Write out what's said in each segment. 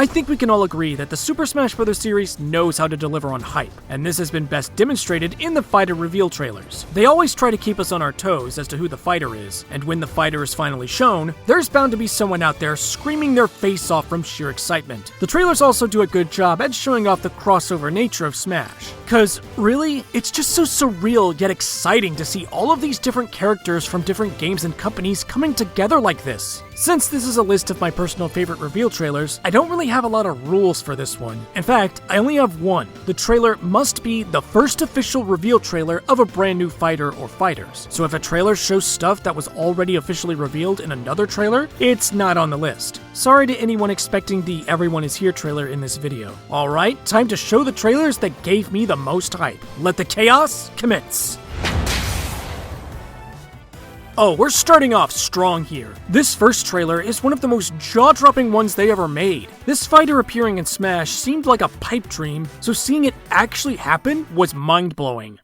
I think we can all agree that the Super Smash Bros. Series knows how to deliver on hype, and this has been best demonstrated in the fighter reveal trailers. They always try to keep us on our toes as to who the fighter is, and when the fighter is finally shown, there's bound to be someone out there screaming their face off from sheer excitement. The trailers also do a good job at showing off the crossover nature of Smash. Cause really, it's just so surreal yet exciting to see all of these different characters from different games and companies coming together like this. Since this is a list of my personal favorite reveal trailers, I don't really have a lot of rules for this one. In fact, I only have one. The trailer must be the first official reveal trailer of a brand new fighter or fighters. So if a trailer shows stuff that was already officially revealed in another trailer, it's not on the list. Sorry to anyone expecting the Everyone Is Here trailer in this video. Alright, time to show the trailers that gave me the most hype. Let the chaos commence! Oh, we're starting off strong here. This first trailer is one of the most jaw-dropping ones they ever made. This fighter appearing in Smash seemed like a pipe dream, so seeing it actually happen was mind-blowing.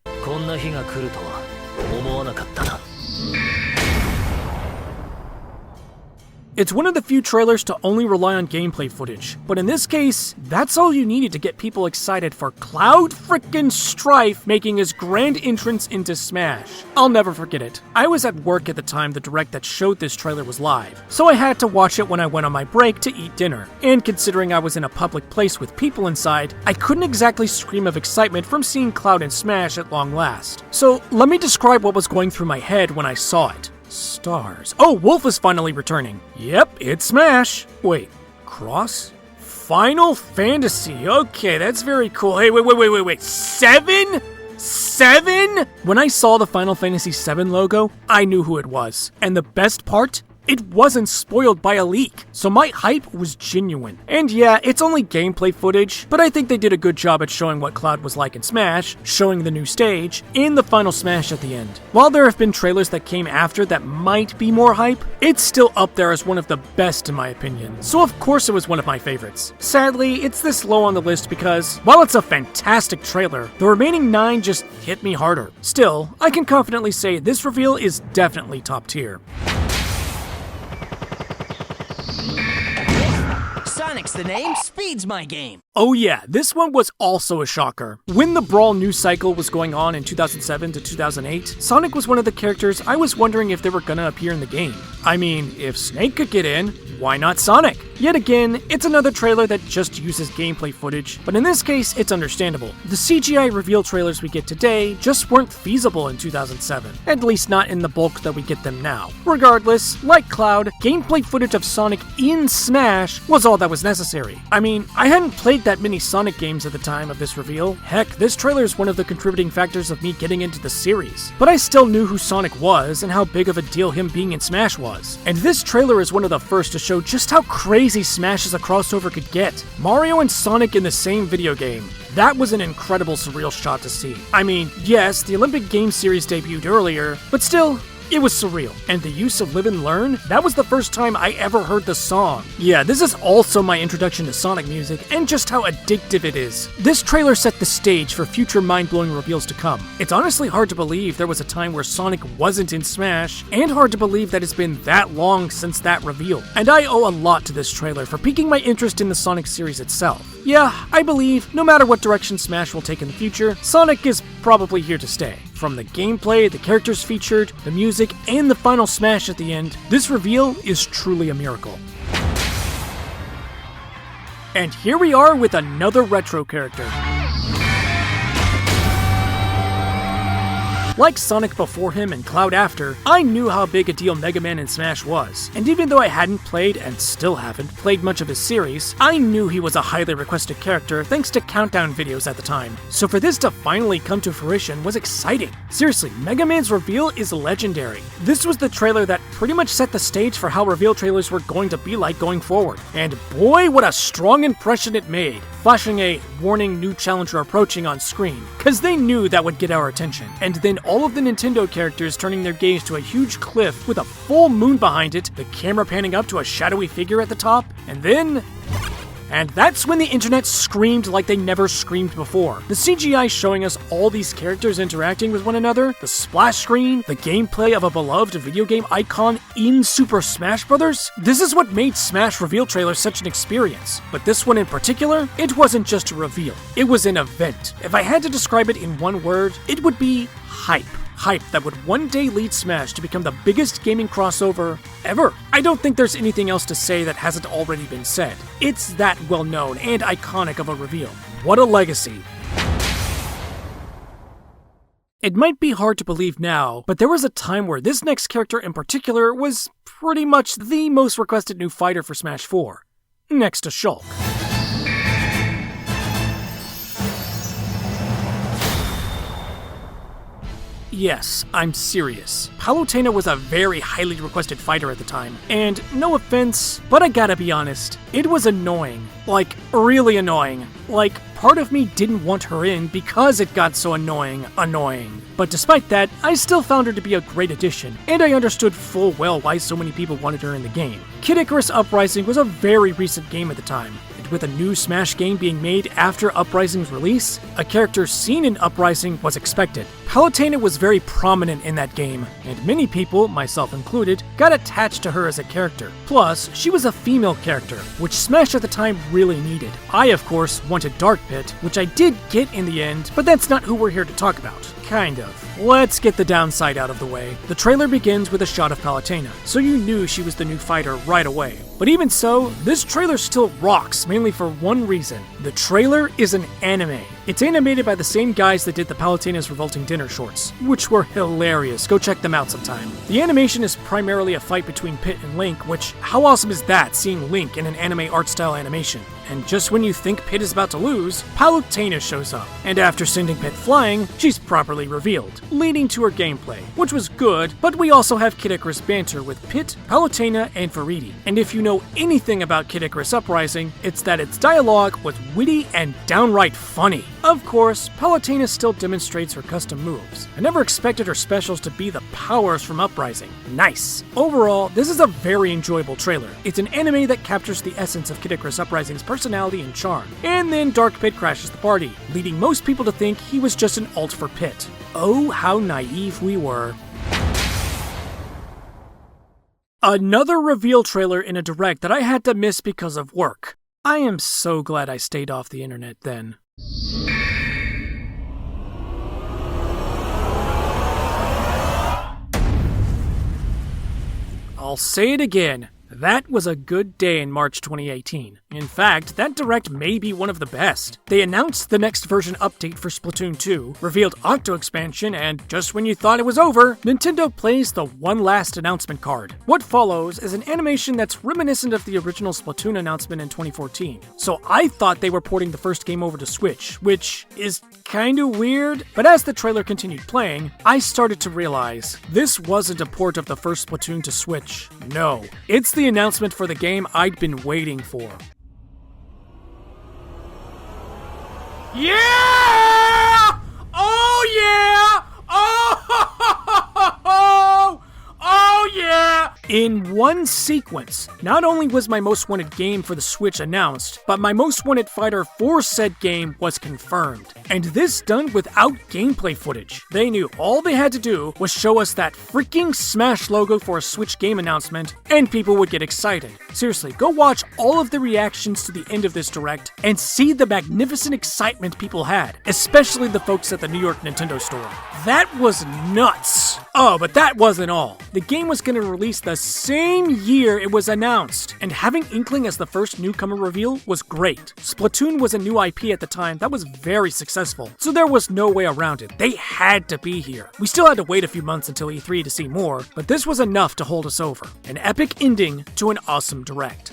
It's one of the few trailers to only rely on gameplay footage, but in this case, that's all you needed to get people excited for Cloud frickin' Strife making his grand entrance into Smash. I'll never forget it. I was at work at the time the direct that showed this trailer was live, so I had to watch it when I went on my break to eat dinner. And considering I was in a public place with people inside, I couldn't exactly scream of excitement from seeing Cloud in Smash at long last. So let me describe what was going through my head when I saw it. Stars. Oh, Wolf is finally returning. Yep, it's Smash. Wait, Cross? Final Fantasy. Okay, that's very cool. Hey, wait. 7? 7? When I saw the Final Fantasy VII logo, I knew who it was. And the best part? It wasn't spoiled by a leak, so my hype was genuine. And yeah, it's only gameplay footage, but I think they did a good job at showing what Cloud was like in Smash, showing the new stage, and the final Smash at the end. While there have been trailers that came after that might be more hype, it's still up there as one of the best in my opinion, so of course it was one of my favorites. Sadly, it's this low on the list because, while it's a fantastic trailer, the remaining 9 just hit me harder. Still, I can confidently say this reveal is definitely top tier. Sonic's the name, speed's my game. Oh yeah, this one was also a shocker. When the Brawl news cycle was going on in 2007 to 2008, Sonic was one of the characters I was wondering if they were gonna appear in the game. I mean, if Snake could get in, why not Sonic? Yet again, it's another trailer that just uses gameplay footage, but in this case, it's understandable. The CGI reveal trailers we get today just weren't feasible in 2007, at least not in the bulk that we get them now. Regardless, like Cloud, gameplay footage of Sonic in Smash was all that was necessary. I mean, I hadn't played that many Sonic games at the time of this reveal. Heck, this trailer is one of the contributing factors of me getting into the series. But I still knew who Sonic was and how big of a deal him being in Smash was. And this trailer is one of the first to show just how crazy Smash as a crossover could get. Mario and Sonic in the same video game. That was an incredible surreal shot to see. I mean, yes, the Olympic Games series debuted earlier, but still, it was surreal. And the use of Live and Learn? That was the first time I ever heard the song. Yeah, this is also my introduction to Sonic music and just how addictive it is. This trailer set the stage for future mind-blowing reveals to come. It's honestly hard to believe there was a time where Sonic wasn't in Smash, and hard to believe that it's been that long since that reveal. And I owe a lot to this trailer for piquing my interest in the Sonic series itself. Yeah, I believe no matter what direction Smash will take in the future, Sonic is probably here to stay. From the gameplay, the characters featured, the music, and the final Smash at the end, this reveal is truly a miracle. And here we are with another retro character. Like Sonic before him and Cloud after, I knew how big a deal Mega Man in Smash was, and even though I hadn't played, and still haven't, played much of his series, I knew he was a highly requested character thanks to countdown videos at the time. So for this to finally come to fruition was exciting. Seriously, Mega Man's reveal is legendary. This was the trailer that pretty much set the stage for how reveal trailers were going to be like going forward. And boy, what a strong impression it made, flashing a warning new challenger approaching on screen, cause they knew that would get our attention. And then all of the Nintendo characters turning their gaze to a huge cliff with a full moon behind it, the camera panning up to a shadowy figure at the top, and then And that's when the internet screamed like they never screamed before. The CGI showing us all these characters interacting with one another, the splash screen, the gameplay of a beloved video game icon in Super Smash Bros. This is what made Smash reveal trailers such an experience. But this one in particular, it wasn't just a reveal. It was an event. If I had to describe it in one word, it would be hype. Hype that would one day lead Smash to become the biggest gaming crossover ever. I don't think there's anything else to say that hasn't already been said. It's that well known and iconic of a reveal. What a legacy. It might be hard to believe now, but there was a time where this next character in particular was pretty much the most requested new fighter for Smash 4, next to Shulk. Yes, I'm serious. Palutena was a very highly requested fighter at the time, and no offense, but I gotta be honest, it was annoying. Like, really annoying. Like, part of me didn't want her in because it got so annoying. But despite that, I still found her to be a great addition, and I understood full well why so many people wanted her in the game. Kid Icarus Uprising was a very recent game at the time. With a new Smash game being made after Uprising's release, a character seen in Uprising was expected. Palutena was very prominent in that game, and many people, myself included, got attached to her as a character. Plus, she was a female character, which Smash at the time really needed. I, of course, wanted Dark Pit, which I did get in the end, but that's not who we're here to talk about. Kind of. Let's get the downside out of the way. The trailer begins with a shot of Palutena, so you knew she was the new fighter right away. But even so, this trailer still rocks, mainly for one reason. The trailer is an anime. It's animated by the same guys that did the Palutena's Revolting Dinner shorts, which were hilarious. Go check them out sometime. The animation is primarily a fight between Pit and Link, which, how awesome is that, seeing Link in an anime art style animation? And just when you think Pit is about to lose, Palutena shows up, and after sending Pit flying, she's properly revealed, leading to her gameplay, which was good, but we also have Kid Icarus banter with Pit, Palutena, and Faridi. And if you know anything about Kid Icarus Uprising, it's that its dialogue was witty and downright funny. Of course, Palutena still demonstrates her custom moves. I never expected her specials to be the powers from Uprising. Nice. Overall, this is a very enjoyable trailer. It's an anime that captures the essence of Kid Icarus Uprising's personality and charm. And then Dark Pit crashes the party, leading most people to think he was just an alt for Pit. Oh, how naive we were. Another reveal trailer in a direct that I had to miss because of work. I am so glad I stayed off the internet then. I'll say it again. That was a good day in March 2018. In fact, that direct may be one of the best. They announced the next version update for Splatoon 2, revealed Octo expansion, and just when you thought it was over, Nintendo plays the one last announcement card. What follows is an animation that's reminiscent of the original Splatoon announcement in 2014. So I thought they were porting the first game over to Switch, which is kinda weird, but as the trailer continued playing, I started to realize this wasn't a port of the first Splatoon to Switch. No, it's the announcement for the game I'd been waiting for. Yeah! Oh yeah! Oh yeah! In one sequence, not only was my most wanted game for the Switch announced, but my most wanted fighter for said game was confirmed. And this done without gameplay footage. They knew all they had to do was show us that freaking Smash logo for a Switch game announcement, and people would get excited. Seriously, go watch all of the reactions to the end of this direct and see the magnificent excitement people had, especially the folks at the New York Nintendo store. That was nuts! Oh, but that wasn't all. The game was going to release the same year it was announced, and having Inkling as the first newcomer reveal was great. Splatoon was a new IP at the time that was very successful, so there was no way around it. They had to be here. We still had to wait a few months until E3 to see more, but this was enough to hold us over. An epic ending to an awesome direct.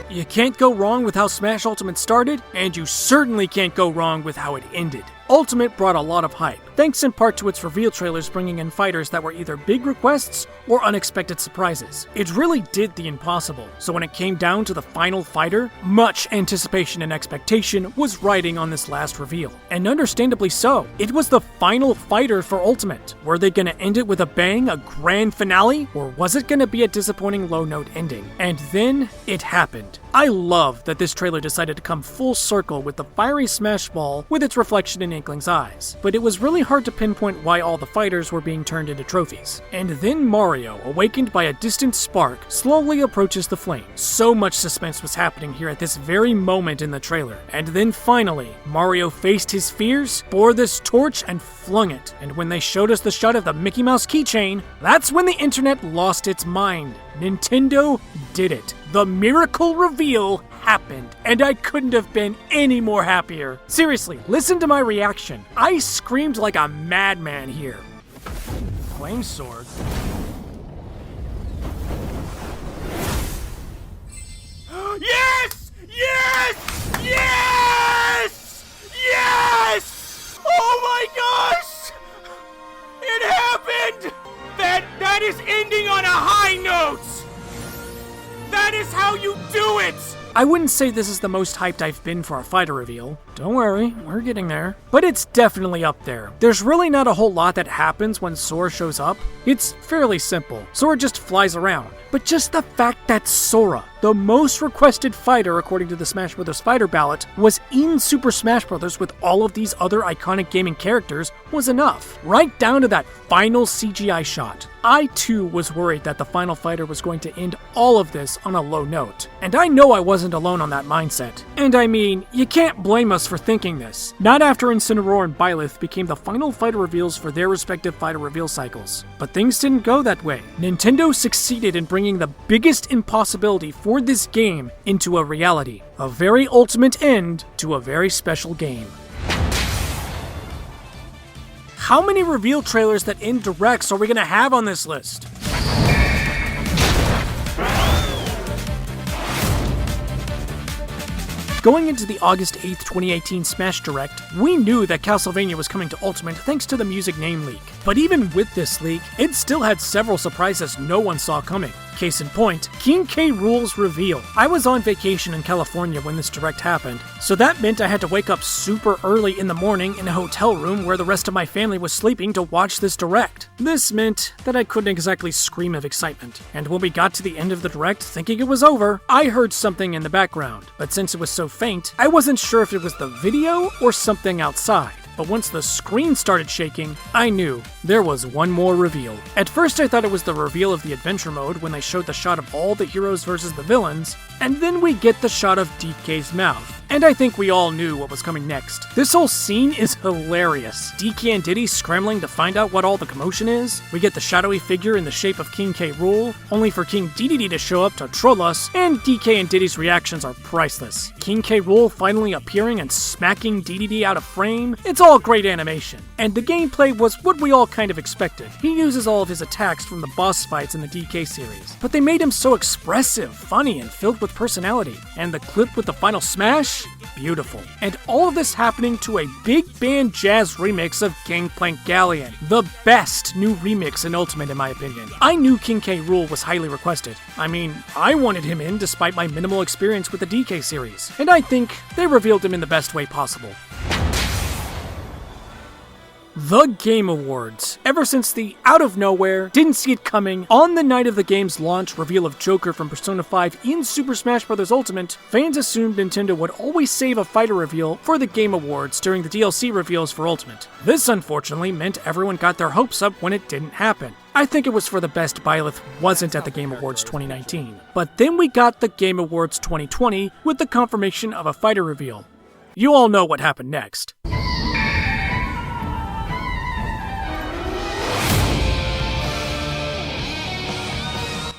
You can't go wrong with how Smash Ultimate started, and you certainly can't go wrong with how it ended. Ultimate brought a lot of hype, thanks in part to its reveal trailers bringing in fighters that were either big requests or unexpected surprises. It really did the impossible, so when it came down to the final fighter, much anticipation and expectation was riding on this last reveal. And understandably so. It was the final fighter for Ultimate. Were they gonna end it with a bang, a grand finale, or was it gonna be a disappointing low-note ending? And then it happened. I love that this trailer decided to come full circle with the fiery Smash Ball with its reflection in Inkling's eyes, but it was really hard to pinpoint why all the fighters were being turned into trophies. And then Mario, awakened by a distant spark, slowly approaches the flame. So much suspense was happening here at this very moment in the trailer. And then finally, Mario faced his fears, bore this torch, and flung it. And when they showed us the shot of the Mickey Mouse keychain, that's when the internet lost its mind. Nintendo did it. The miracle reveal happened, and I couldn't have been any more happier. Seriously, listen to my reaction. I screamed like a madman here. Flame sword? Yes! Yes! Yes! Yes! Oh my gosh! It happened! That is ending on a high note! That is how you do it! I wouldn't say this is the most hyped I've been for a fighter reveal. Don't worry, we're getting there. But it's definitely up there. There's really not a whole lot that happens when Sora shows up. It's fairly simple. Sora just flies around. But just the fact that Sora, the most requested fighter according to the Smash Bros. Fighter ballot, was in Super Smash Bros. With all of these other iconic gaming characters was enough. Right down to that final CGI shot. I too was worried that the final fighter was going to end all of this on a low note. And I know I wasn't alone on that mindset. And I mean, you can't blame us for thinking this. Not after Incineroar and Byleth became the final fighter reveals for their respective fighter reveal cycles. But things didn't go that way. Nintendo succeeded in bringing the biggest impossibility for this game into a reality. A very ultimate end to a very special game. How many reveal trailers that end directs are we gonna have on this list? Going into the August 8th, 2018 Smash Direct, we knew that Castlevania was coming to Ultimate thanks to the music name leak. But even with this leak, it still had several surprises no one saw coming. Case in point, King K. Rool's reveal. I was on vacation in California when this direct happened, so that meant I had to wake up super early in the morning in a hotel room where the rest of my family was sleeping to watch this direct. This meant that I couldn't exactly scream of excitement, and when we got to the end of the direct thinking it was over, I heard something in the background, but since it was so faint, I wasn't sure if it was the video or something outside. But once the screen started shaking, I knew there was one more reveal. At first I thought it was the reveal of the adventure mode when they showed the shot of all the heroes versus the villains, and then we get the shot of DK's mouth. And I think we all knew what was coming next. This whole scene is hilarious. DK and Diddy scrambling to find out what all the commotion is. We get the shadowy figure in the shape of King K. Rool, only for King Dedede to show up to troll us, and DK and Diddy's reactions are priceless. King K. Rool finally appearing and smacking Dedede out of frame. It's all great animation. And the gameplay was what we all kind of expected. He uses all of his attacks from the boss fights in the DK series, but they made him so expressive, funny, and filled with personality. And the clip with the final smash? Beautiful. And all of this happening to a big band jazz remix of Gangplank Galleon. The best new remix in Ultimate in my opinion. I knew King K. Rool was highly requested. I mean, I wanted him in despite my minimal experience with the DK series. And I think they revealed him in the best way possible. The Game Awards. Ever since the out of nowhere, didn't see it coming, on the night of the game's launch reveal of Joker from Persona 5 in Super Smash Bros. Ultimate, fans assumed Nintendo would always save a fighter reveal for the Game Awards during the DLC reveals for Ultimate. This unfortunately meant everyone got their hopes up when it didn't happen. I think it was for the best Byleth wasn't at the Game Awards 2019. But then we got the Game Awards 2020 with the confirmation of a fighter reveal. You all know what happened next.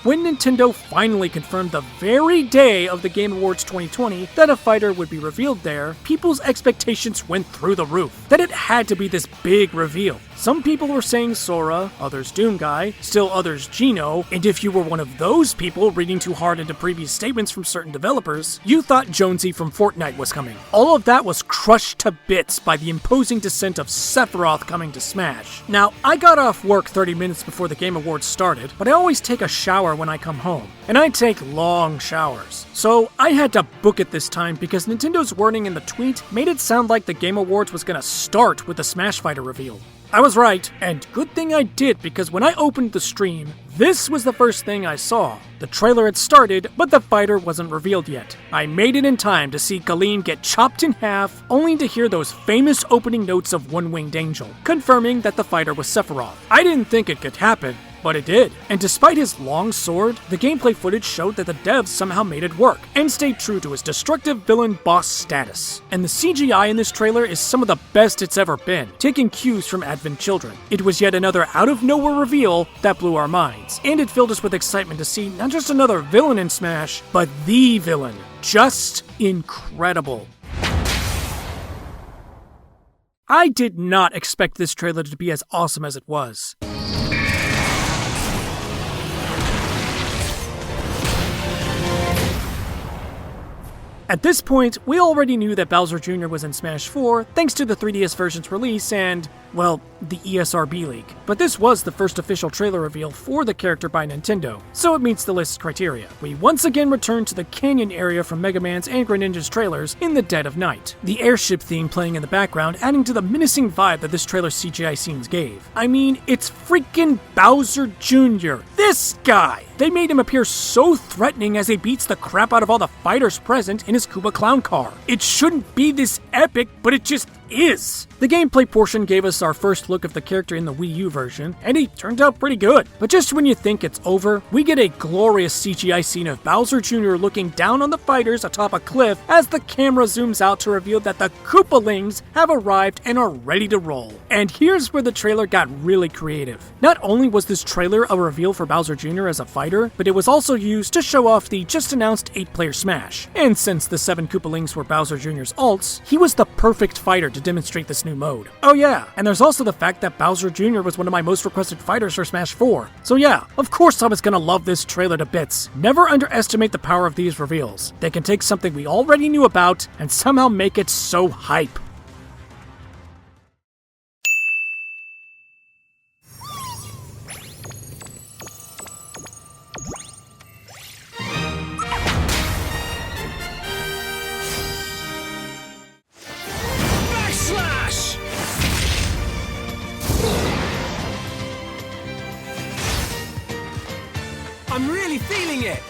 When Nintendo finally confirmed the very day of the Game Awards 2020 that a fighter would be revealed there, people's expectations went through the roof, that it had to be this big reveal. Some people were saying Sora, others Doomguy, still others Geno, and if you were one of those people reading too hard into previous statements from certain developers, you thought Jonesy from Fortnite was coming. All of that was crushed to bits by the imposing descent of Sephiroth coming to Smash. Now, I got off work 30 minutes before the Game Awards started, but I always take a shower when I come home, and I take long showers. So I had to book it this time because Nintendo's wording in the tweet made it sound like the Game Awards was gonna start with the Smash Fighter reveal. I was right, and good thing I did because when I opened the stream, this was the first thing I saw. The trailer had started, but the fighter wasn't revealed yet. I made it in time to see Galeem get chopped in half, only to hear those famous opening notes of One-Winged Angel, confirming that the fighter was Sephiroth. I didn't think it could happen, but it did. And despite his long sword, the gameplay footage showed that the devs somehow made it work, and stayed true to his destructive villain boss status. And the CGI in this trailer is some of the best it's ever been, taking cues from Advent Children. It was yet another out-of-nowhere reveal that blew our minds, and it filled us with excitement to see not just another villain in Smash, but the villain. Just incredible. I did not expect this trailer to be as awesome as it was. At this point, we already knew that Bowser Jr. was in Smash 4 thanks to the 3DS version's release and, well, the ESRB leak. But this was the first official trailer reveal for the character by Nintendo, so it meets the list's criteria. We once again return to the canyon area from Mega Man's and Greninja's trailers in the dead of night. The airship theme playing in the background adding to the menacing vibe that this trailer's CGI scenes gave. I mean, it's freaking Bowser Jr. This guy! They made him appear so threatening as he beats the crap out of all the fighters present in his Koopa Clown car. It shouldn't be this epic, but it just is. The gameplay portion gave us our first look of the character in the Wii U version, and he turned out pretty good. But just when you think it's over, we get a glorious CGI scene of Bowser Jr. looking down on the fighters atop a cliff as the camera zooms out to reveal that the Koopalings have arrived and are ready to roll. And here's where the trailer got really creative. Not only was this trailer a reveal for Bowser Jr. as a fighter, but it was also used to show off the just announced 8-player Smash. And since the 7 Koopalings were Bowser Jr.'s alts, he was the perfect fighter to demonstrate this new mode. Oh yeah, and there's also the fact that Bowser Jr. was one of my most requested fighters for Smash 4. So yeah, of course I was gonna love this trailer to bits. Never underestimate the power of these reveals. They can take something we already knew about and somehow make it so hype. I'm really feeling it!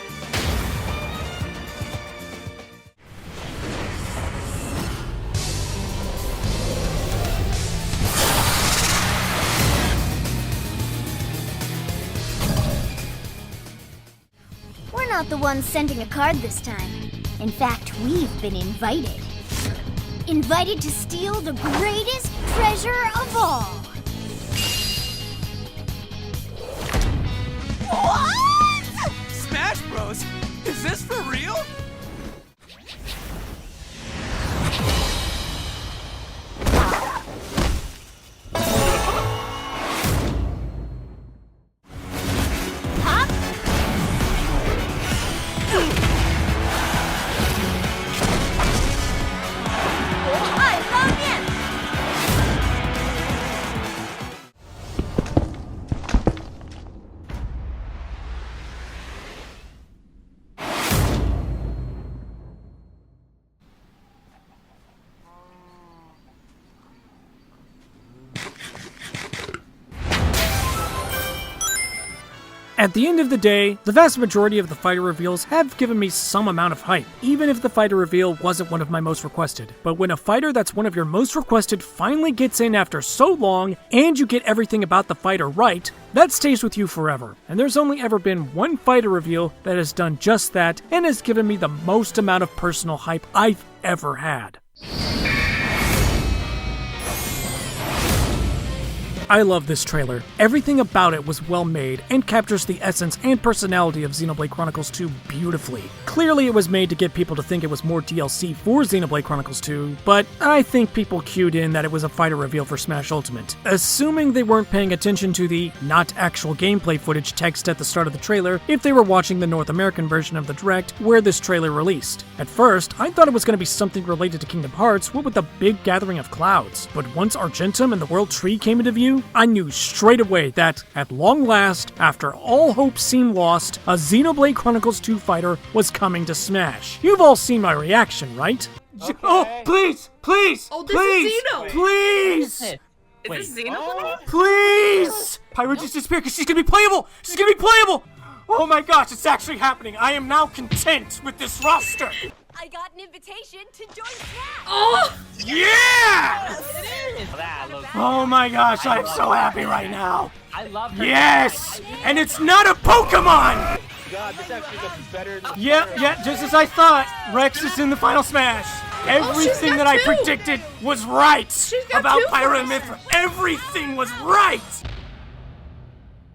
We're not the ones sending a card this time. In fact, we've been invited. Invited to steal the greatest treasure of all. What? Smash Bros? Is this for real? At the end of the day, the vast majority of the fighter reveals have given me some amount of hype, even if the fighter reveal wasn't one of my most requested. But when a fighter that's one of your most requested finally gets in after so long, and you get everything about the fighter right, that stays with you forever. And there's only ever been one fighter reveal that has done just that, and has given me the most amount of personal hype I've ever had. I love this trailer. Everything about it was well made and captures the essence and personality of Xenoblade Chronicles 2 beautifully. Clearly it was made to get people to think it was more DLC for Xenoblade Chronicles 2, but I think people cued in that it was a fighter reveal for Smash Ultimate, assuming they weren't paying attention to the not actual gameplay footage text at the start of the trailer if they were watching the North American version of the Direct where this trailer released. At first, I thought it was going to be something related to Kingdom Hearts, what with the big gathering of clouds, but once Argentum and the World Tree came into view, I knew straight away that, at long last, after all hope seemed lost, a Xenoblade Chronicles 2 fighter was coming to Smash. You've all seen my reaction, right? Okay. Oh, please! Oh, this Please! is Xeno! Please! Is this Xenoblade? Please! Pyro just disappeared because she's gonna be playable! She's gonna be playable! Oh my gosh, it's actually happening! I am now content with this roster! I got an invitation to join Smash! Oh! Yeah! That looks. Oh my gosh, I am so happy right now! I love her. Yes! And it's not a Pokemon! God, this actually looks better than Yeah, just as I thought, Rex is in the final Smash. Everything got that I two. predicted was right got about two Pyra and final Mithra. Everything was right!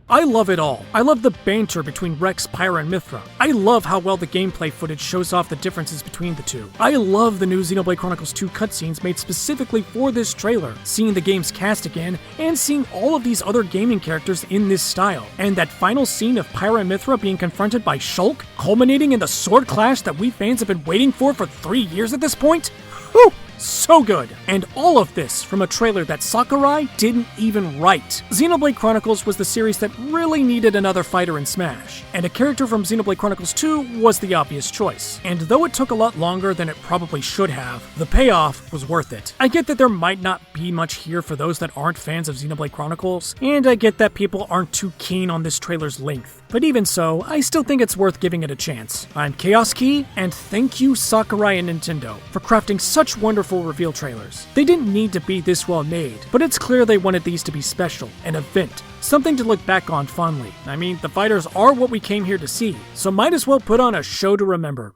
I love it all. I love the banter between Rex, Pyra, and Mithra. I love how well the gameplay footage shows off the differences between the two. I love the new Xenoblade Chronicles 2 cutscenes made specifically for this trailer, seeing the game's cast again, and seeing all of these other gaming characters in this style. And that final scene of Pyra and Mithra being confronted by Shulk, culminating in the sword clash that we fans have been waiting for 3 years at this point? Whew! So good. And all of this from a trailer that Sakurai didn't even write. Xenoblade Chronicles was the series that really needed another fighter in Smash, and a character from Xenoblade Chronicles 2 was the obvious choice. And though it took a lot longer than it probably should have, the payoff was worth it. I get that there might not be much here for those that aren't fans of Xenoblade Chronicles, and I get that people aren't too keen on this trailer's length. But even so, I still think it's worth giving it a chance. I'm Chaos Key, and thank you Sakurai and Nintendo for crafting such wonderful reveal trailers. They didn't need to be this well made, but it's clear they wanted these to be special, an event, something to look back on fondly. I mean, the fighters are what we came here to see, so might as well put on a show to remember.